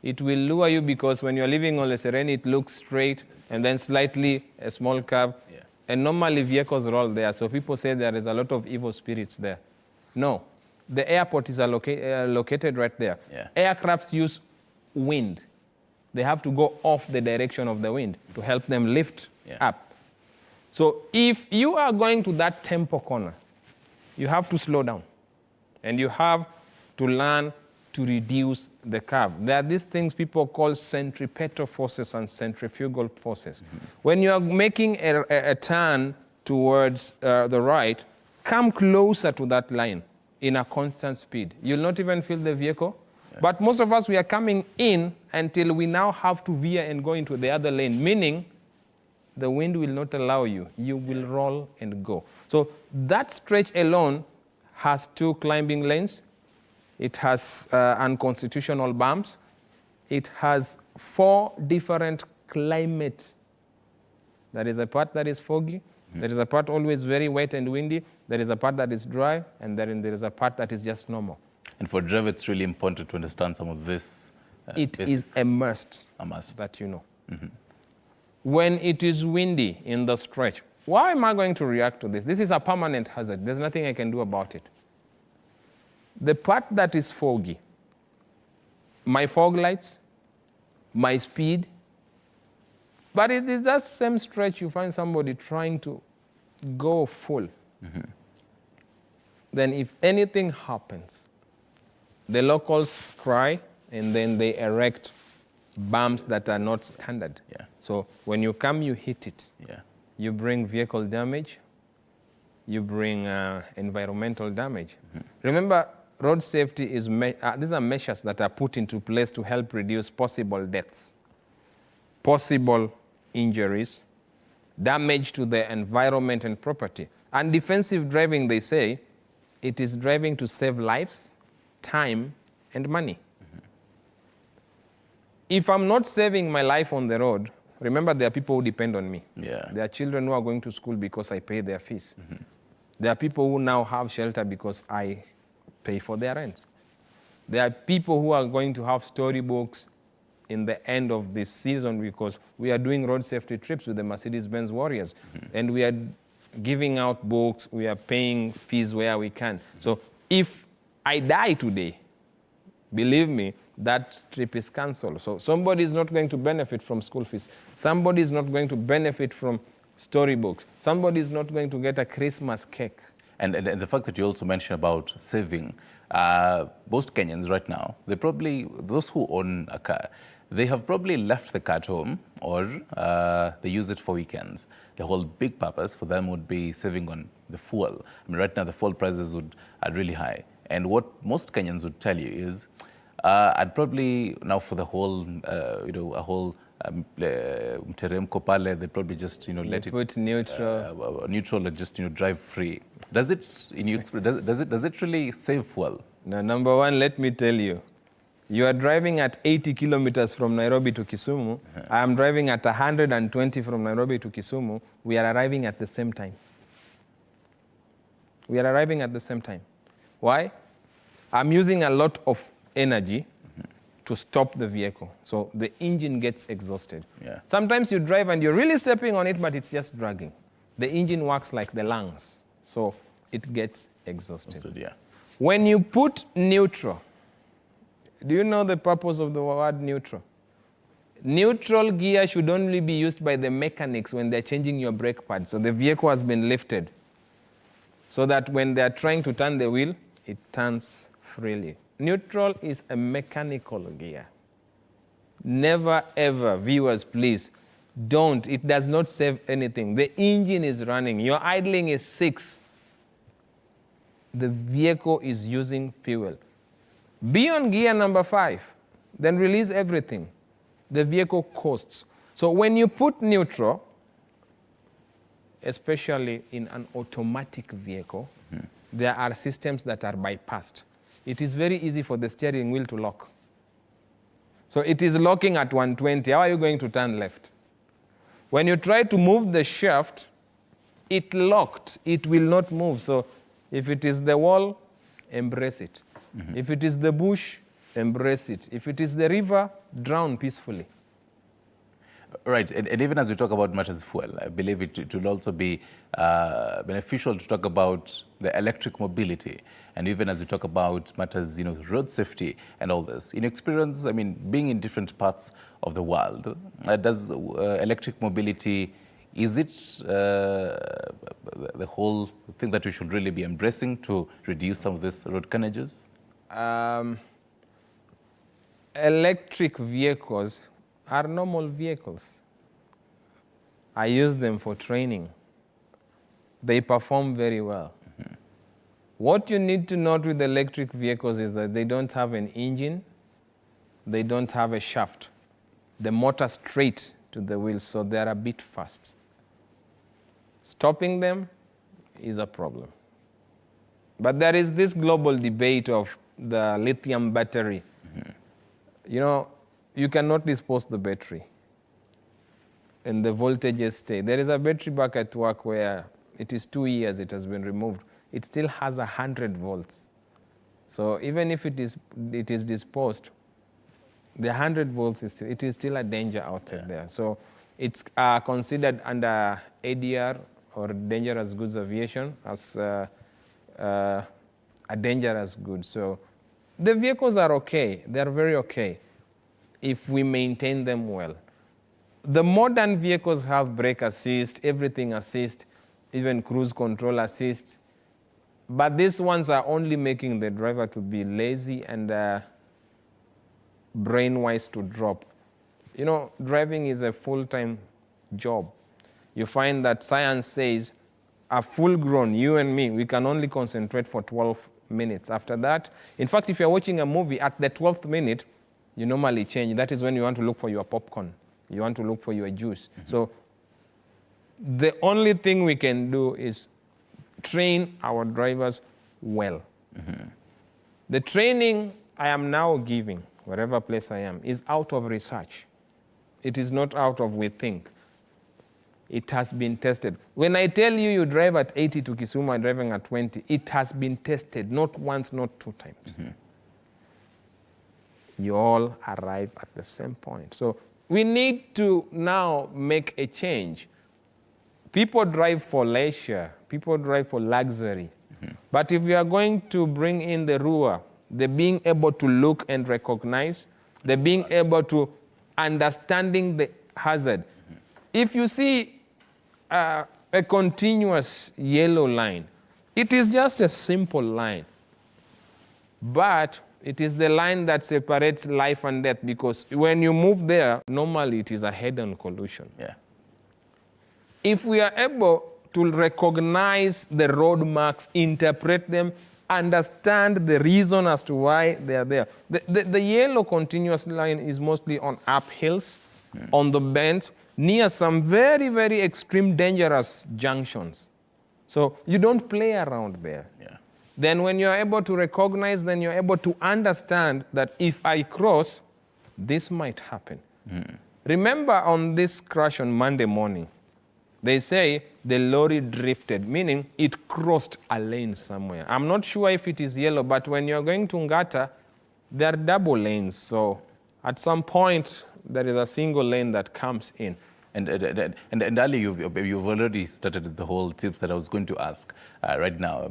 It will lure you because when you're leaving on Lesereni, it looks straight and then slightly a small curve. Yeah. And normally vehicles roll there. So people say there is a lot of evil spirits there. No, the airport is located right there. Yeah. Aircrafts use wind. They have to go off the direction of the wind to help them lift up. So if you are going to that temple corner, you have to slow down. And you have to learn to reduce the curve. There are these things people call centripetal forces and centrifugal forces. When you are making a turn towards the right, come closer to that line in a constant speed. You'll not even feel the vehicle. But most of us, we are coming in until we now have to veer and go into the other lane, meaning the wind will not allow you. You will roll and go. So that stretch alone has 2 climbing lanes. It has unconstitutional bumps. It has 4 different climates. There is a part that is foggy. There is a part always very wet and windy. There is a part that is dry. And then there is a part that is just normal. And for drivers, it's really important to understand some of this. It is a must. A must. That you know. When it is windy in the stretch, why am I going to react to this? This is a permanent hazard. There's nothing I can do about it. The part that is foggy, my fog lights, my speed, but it is that same stretch you find somebody trying to go full. Then if anything happens, the locals cry and then they erect bumps that are not standard. So when you come, you hit it. You bring vehicle damage, you bring environmental damage. Remember, road safety is, these are measures that are put into place to help reduce possible deaths, possible injuries, damage to the environment and property. And defensive driving, they say, it is driving to save lives time and money. If I'm not saving my life on the road, remember there are people who depend on me. Yeah. There are children who are going to school because I pay their fees. There are people who now have shelter because I pay for their rent. There are people who are going to have storybooks in the end of this season because we are doing road safety trips with the Mercedes-Benz Warriors. And we are giving out books, we are paying fees where we can. So if I die today, believe me, that trip is cancelled. So somebody is not going to benefit from school fees. Somebody is not going to benefit from storybooks. Somebody is not going to get a Christmas cake. And the fact that you also mentioned about saving, most Kenyans right now, those who own a car, they have probably left the car at home or they use it for weekends. The whole big purpose for them would be saving on the fuel. I mean, right now the fuel prices are really high. And what most Kenyans would tell you is, I'd probably, now for the whole, a whole mteremko pale, they probably just, let it put neutral. Neutral or just, drive free. Does it, does it really save fuel? Now, number one, let me tell you, you are driving at 80 kilometers from Nairobi to Kisumu. I am driving at 120 from Nairobi to Kisumu. We are arriving at the same time. We are arriving at the same time. Why? I'm using a lot of energy to stop the vehicle. So the engine gets exhausted. Yeah. Sometimes you drive and you're really stepping on it, but it's just dragging. The engine works like the lungs. So it gets exhausted. Yeah. When you put neutral, do you know the purpose of the word neutral? Neutral gear should only be used by the mechanics when they're changing your brake pad. So the vehicle has been lifted so that when they're trying to turn the wheel, it turns freely. Neutral is a mechanical gear. Never ever, viewers, please, don't. It does not save anything. The engine is running. Your idling is 6. The vehicle is using fuel. Be on gear number 5, then release everything. The vehicle coasts. So when you put neutral, especially in an automatic vehicle, there are systems that are bypassed. It is very easy for the steering wheel to lock. So it is locking at 120. How are you going to turn left? When you try to move the shaft, it locked. It will not move. So if it is the wall, embrace it. If it is the bush, embrace it. If it is the river, drown peacefully. Right, and even as we talk about matters of fuel, I believe it will also be beneficial to talk about the electric mobility. And even as we talk about matters, road safety and all this. In experience, I mean, being in different parts of the world, does electric mobility, is it the whole thing that we should really be embracing to reduce some of these road carnages? Electric vehicles are normal vehicles. I use them for training. They perform very well. What you need to note with electric vehicles is that they don't have an engine, they don't have a shaft. The motor straight to the wheels, so they're a bit fast. Stopping them is a problem. But there is this global debate of the lithium battery. You cannot dispose the battery and the voltages stay. There is a battery back at work where it is 2 years it has been removed. It still has 100 volts. So even if it is disposed, the 100 volts is still a danger out there. So it's considered under ADR or dangerous goods aviation as a dangerous good. So the vehicles are okay. They're very okay if we maintain them well. The modern vehicles have brake assist, everything assist, even cruise control assist. But these ones are only making the driver to be lazy and brain-wise to drop. Driving is a full-time job. You find that science says a full-grown, you and me, we can only concentrate for 12 minutes. After that, in fact, if you're watching a movie, at the 12th minute, you normally change. That is when you want to look for your popcorn. You want to look for your juice. So the only thing we can do is train our drivers well. The training I am now giving, wherever place I am, is out of research. It is not out of we think. It has been tested. When I tell you you drive at 80 to Kisumu and driving at 20, it has been tested, not once, not 2 times. Mm-hmm. You all arrive at the same point. So we need to now make a change. People drive for leisure. People drive for luxury. Mm-hmm. But if we are going to bring in the RUA, the being able to look and recognize, the being able to understanding the hazard. Mm-hmm. If you see a continuous yellow line, it is just a simple line. But it is the line that separates life and death, because when you move there, normally it is a head-on collision. Yeah. If we are able to recognize the road marks, interpret them, understand the reason as to why they are there. The yellow continuous line is mostly on uphills, on the bends, near some very, very extreme dangerous junctions. So you don't play around there. Yeah. Then when you're able to recognize, then you're able to understand that if I cross, this might happen. Mm. Remember on this crash on Monday morning, they say the lorry drifted, meaning it crossed a lane somewhere. I'm not sure if it is yellow, but when you're going to Ngata, there are double lanes. So at some point, there is a single lane that comes in. And Ali, you've already started the whole tips that I was going to ask right now.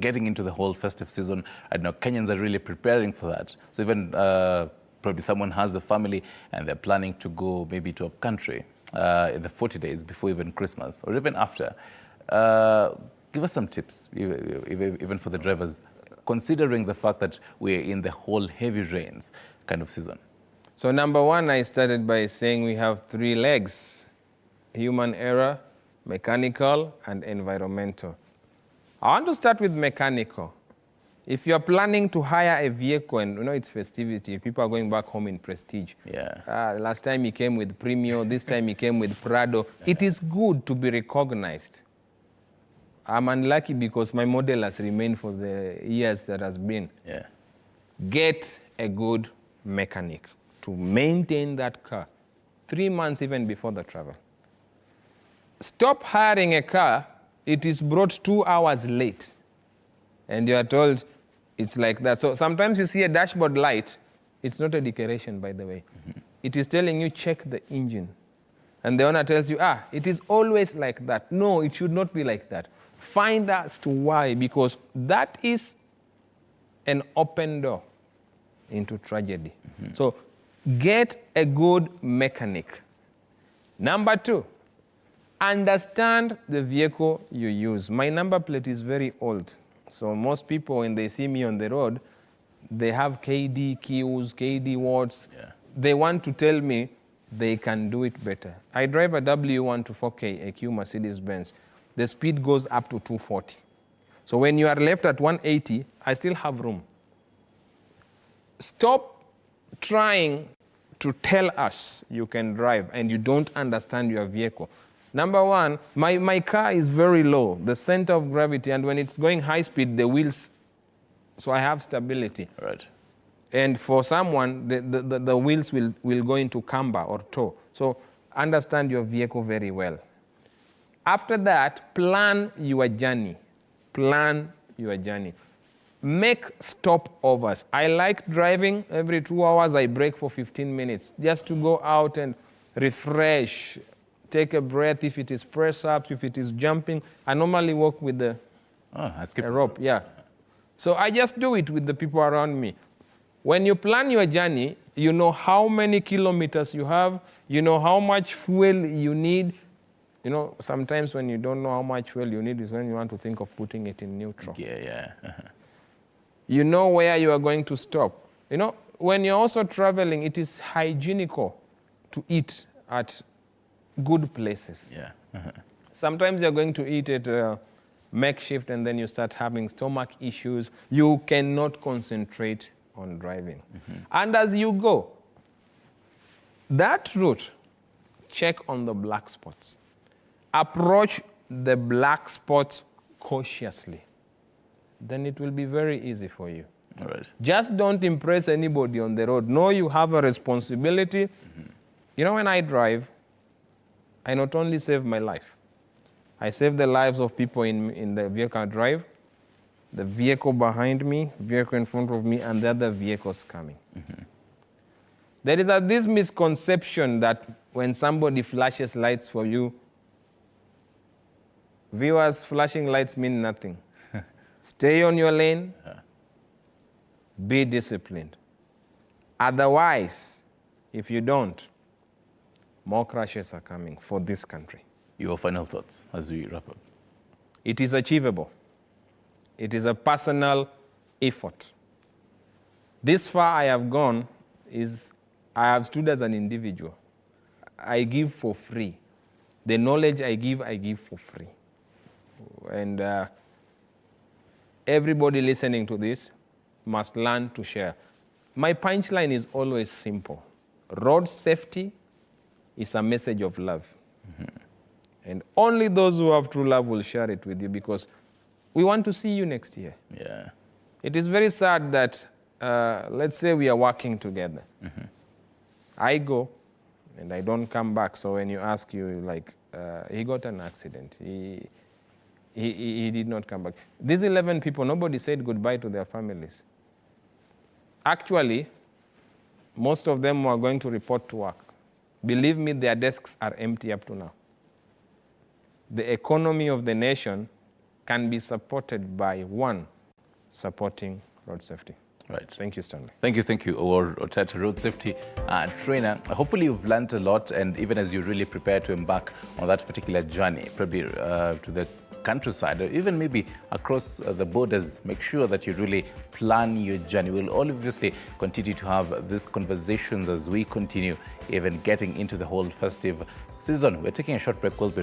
Getting into the whole festive season, I know Kenyans are really preparing for that. So even probably someone has a family and they're planning to go maybe to a country in the 40 days before even Christmas or even after. Give us some tips, even for the drivers, considering the fact that we're in the whole heavy rains kind of season. So number one, I started by saying we have 3 legs: human error, mechanical, and environmental. I want to start with mechanical. If you're planning to hire a vehicle, and you know it's festivity, people are going back home in Prestige. Yeah. Last time he came with Premio, this time he came with Prado. It is good to be recognized. I'm unlucky because my model has remained for the years that has been. Yeah. Get a good mechanic to maintain that car 3 months even before the travel. Stop hiring a car, it is brought 2 hours late, and you are told it's like that. So sometimes you see a dashboard light, it's not a decoration, by the way. Mm-hmm. It is telling you check the engine. And the owner tells you, it is always like that. No, it should not be like that. Find out as to why, because that is an open door into tragedy. Mm-hmm. So get a good mechanic. Number 2, understand the vehicle you use. My number plate is very old. So most people, when they see me on the road, they have KD Qs, KD watts. Yeah. They want to tell me they can do it better. I drive a W124K, a Q Mercedes-Benz. The speed goes up to 240. So when you are left at 180, I still have room. Stop trying to tell us you can drive and you don't understand your vehicle. Number one, my car is very low, the center of gravity, and when it's going high speed, the wheels, so I have stability. Right. And for someone, the wheels will go into camber or toe. So understand your vehicle very well. After that, plan your journey. Plan your journey. Make stopovers. I like driving. Every 2 hours, I break for 15 minutes just to go out and refresh, take a breath. If it is press-ups, if it is jumping, I normally walk with a rope. Yeah. So I just do it with the people around me. When you plan your journey, you know how many kilometers you have, you know how much fuel you need. You know, sometimes when you don't know how much fuel you need is when you want to think of putting it in neutral. Yeah. You know where you are going to stop. You know, when you're also traveling, it is hygienical to eat at good places. Yeah. Sometimes you're going to eat at makeshift and then you start having stomach issues. You cannot concentrate on driving. Mm-hmm. And as you go, that route, check on the black spots. Approach the black spots cautiously. then it will be very easy for you. All right. Just don't impress anybody on the road. Know you have a responsibility. You know, when I drive, I not only save my life, I save the lives of people in the vehicle I drive, the vehicle behind me, vehicle in front of me, and the other vehicles coming. There is this misconception that when somebody flashes lights for you, viewers, flashing lights mean nothing. Stay on your lane. Be disciplined. Otherwise, if you don't, more crashes are coming for this country. Your final thoughts as we wrap up. It is achievable. It is a personal effort. This far I have gone is I have stood as an individual. I give for free. The knowledge I give for free. And everybody listening to this must learn to share. My punchline is always simple. Road safety is a message of love. And only those who have true love will share it with you, because we want to see you next year. Yeah. It is very sad that, let's say we are working together. I go and I don't come back. So when you ask, you like, he got an accident. He did not come back. These 11 people, nobody said goodbye to their families. Actually, most of them were going to report to work. Believe me, their desks are empty up to now. The economy of the nation can be supported by one supporting road safety. Right. Thank you, Stanley. Thank you, Or Oteta, road safety trainer. Hopefully you've learned a lot, and even as you really prepare to embark on that particular journey, probably to the countryside, or even maybe across the borders, make sure that you really plan your journey. We'll all obviously continue to have these conversations as we continue even getting into the whole festive season. We're taking a short break. We'll be right